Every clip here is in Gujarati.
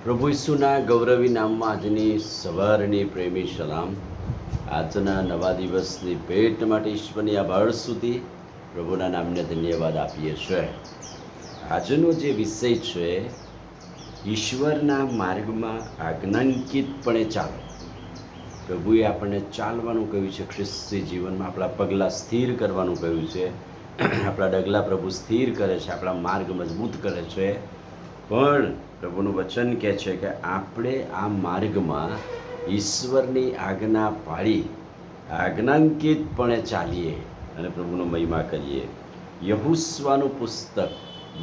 પ્રભુ ઈસુના ગૌરવી નામમાં આજની સવારની પ્રેમી સલામ. આજના નવા દિવસની ભેટ માટે ઈશ્વરની આભાર સુધી પ્રભુના નામને ધન્યવાદ આપીએ છીએ. આજનો જે વિષય છે, ઈશ્વરના માર્ગમાં આજ્ઞાંકિતપણે ચાલો. પ્રભુએ આપણને ચાલવાનું કહ્યું છે, ખ્રિસ્તી જીવનમાં આપણા પગલાં સ્થિર કરવાનું કહ્યું છે. આપણા ડગલા પ્રભુ સ્થિર કરે છે, આપણા માર્ગ મજબૂત કરે છે. પણ પ્રભુનું વચન કહે છે કે આપણે આ માર્ગમાં ઈશ્વરની આજ્ઞા પાળી આજ્ઞાંકિતપણે ચાલીએ અને પ્રભુનો મહિમા કરીએ. યહોશુઆનું પુસ્તક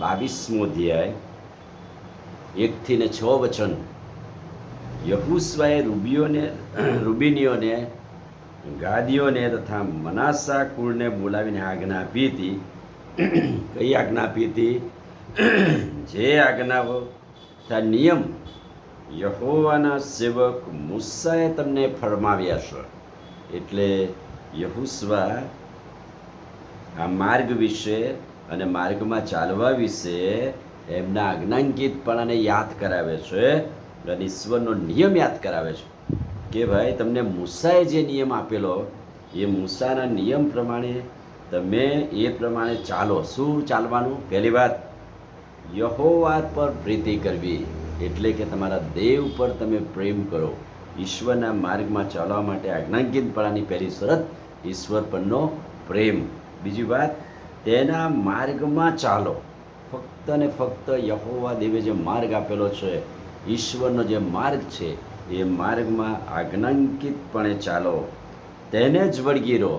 22મો અધ્યાય 1-6 વચન. યહોશુઆએ રૂબીનીઓને, ગાદીઓને તથા મનાસા કુળને બોલાવીને આજ્ઞા આપી હતી. કઈ આજ્ઞા આપી હતી? જે આજ્ઞાઓ તથા નિયમ યહોવાના સેવક મૂસાએ તમને ફરમાવ્યા છે. એટલે યહોશુઆ આ માર્ગ વિશે અને માર્ગમાં ચાલવા વિશે એમના આજ્ઞાંકિતપણાને યાદ કરાવે છે અને ઈશ્વરનો નિયમ યાદ કરાવે છે કે ભાઈ તમને મૂસાએ જે નિયમ આપેલો એ મૂસાના નિયમ પ્રમાણે તમે એ પ્રમાણે ચાલો. શું ચાલવાનું? પહેલી વાત, યહોવા પર પ્રીતિ કરવી, એટલે કે તમારા દેવ પર તમે પ્રેમ કરો. ઈશ્વરના માર્ગમાં ચાલવા માટે આજ્ઞાંકિતપણાની પહેલી શરત ઈશ્વર પરનો પ્રેમ. બીજી વાત, તેના માર્ગમાં ચાલો. ફક્ત ને ફક્ત યહોવા દેવે જે માર્ગ આપેલો છે, ઈશ્વરનો જે માર્ગ છે, એ માર્ગમાં આજ્ઞાંકિતપણે ચાલો. તેને જ વળગી રહો,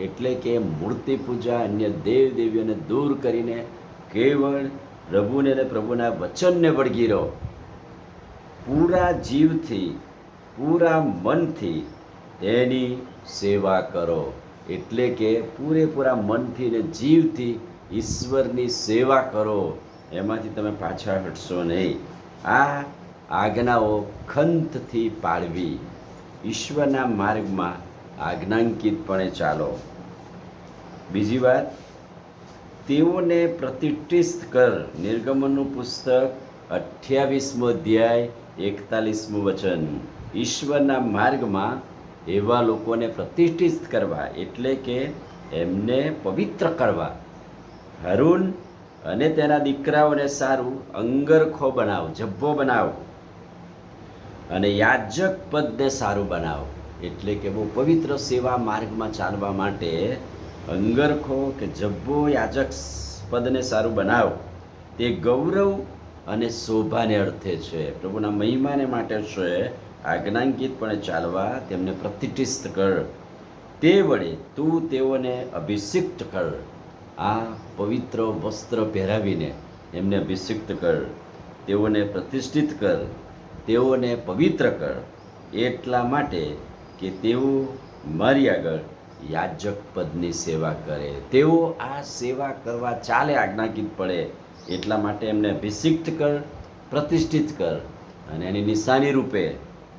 એટલે કે મૂર્તિ પૂજા, અન્ય દેવ દેવીઓને દૂર કરીને કેવળ પ્રભુને અને પ્રભુના વચનને વળગી રહો. પૂરા જીવથી, પૂરા મનથી તેની સેવા કરો. એટલે કે પૂરેપૂરા મનથી ને જીવથી ઈશ્વરની સેવા કરો. એમાંથી તમે પાછા હટશો નહીં. આ આજ્ઞાઓ ખંતથી પાળવી. ઈશ્વરના માર્ગમાં આજ્ઞાંકિતપણે ચાલો. બીજી વાત, તેઓને પ્રતિષ્ઠિત કર. નિર્ગમનનું પુસ્તક 28મો અધ્યાય 41મું વચન. ઈશ્વરના માર્ગમાં એવા લોકોને પ્રતિષ્ઠિત કરવા, એટલે કે એમને પવિત્ર કરવા. હારૂન અને તેના દીકરાઓને સારું અંગરખો બનાવ, જબ્બો બનાવ, અને યાજક પદને સારું બનાવ. એટલે કે બહુ પવિત્ર સેવા માર્ગમાં ચાલવા માટે અંગરખો કે જબ્બો, યાજક પદને સારું બનાવ. તે ગૌરવ અને શોભાને અર્થે છે, પ્રભુના મહિમાને માટે છે. આજ્ઞાંકિતપણે ચાલવા તેમને પ્રતિષ્ઠિત કર. તે વડે તું તેઓને અભિષિક્ત કર. આ પવિત્ર વસ્ત્ર પહેરાવીને એમને અભિષિક્ત કર, તેઓને પ્રતિષ્ઠિત કર, તેઓને પવિત્ર કર, એટલા માટે કે તેઓ મારી આગળ યાજક પદની સેવા કરે. તેઓ આ સેવા કરવા ચાલે આજ્ઞાંકિત પડે, એટલા માટે એમને અભિષિક્ત કર, પ્રતિષ્ઠિત કર. અને એની નિશાની રૂપે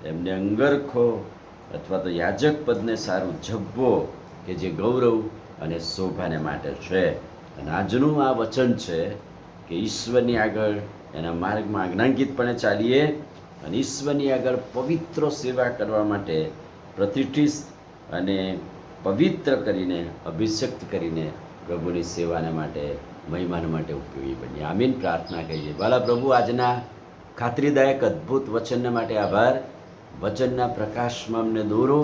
એમને અંગરખો અથવા તો યાજક પદને સારું જબ્બો, કે જે ગૌરવ અને શોભાને માટે છે. અને આજનું આ વચન છે કે ઈશ્વરની આગળ એના માર્ગમાં આજ્ઞાંકિતપણે ચાલીએ અને ઈશ્વરની આગળ પવિત્ર સેવા કરવા માટે પ્રતિષ્ઠિત અને પવિત્ર કરીને, અભિષિક્ત કરીને પ્રભુની સેવાને માટે, મહિમાને માટે ઉપયોગી બનીએ. આમીન. પ્રાર્થના કરીએ. વાલા પ્રભુ, આજના ખાતરીદાયક અદ્ભુત વચનને માટે આભાર. વચનના પ્રકાશમાં અમને દોરો,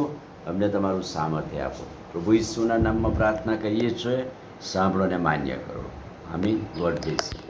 અમને તમારું સામર્થ્ય આપો. પ્રભુ ઈસુના નામમાં પ્રાર્થના કરીએ છીએ. સાંભળો ને માન્ય કરો. આમીન. God bless you.